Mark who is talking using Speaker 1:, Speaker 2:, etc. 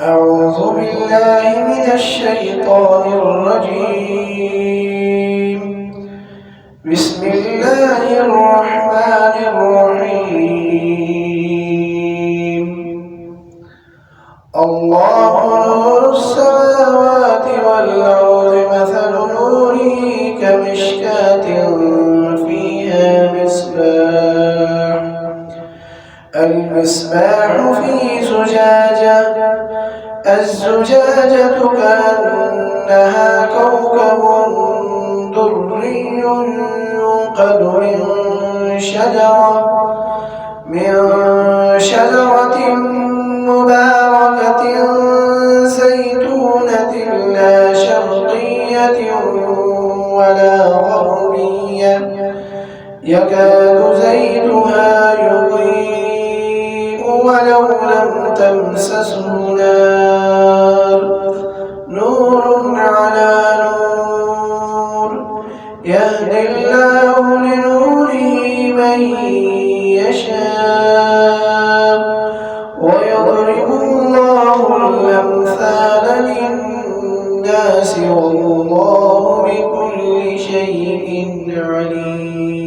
Speaker 1: أعوذ بالله من الشيطان الرجيم. بسم الله الرحمن الرحيم. الله نور السماوات والأرض مثل نوره كمشكاة فيها المصباح في زجاجة، الزجاجة كأنها كوكب دري يوقد من شجرة مباركة زيتونة لا شرقية ولا غربية يكاد زيتها يضيء ولو لم تمسسه نار، نور على نور، يهدي الله لنوره من يشاء ويضرب الله الأمثال للناس والله بكل شيء عليم.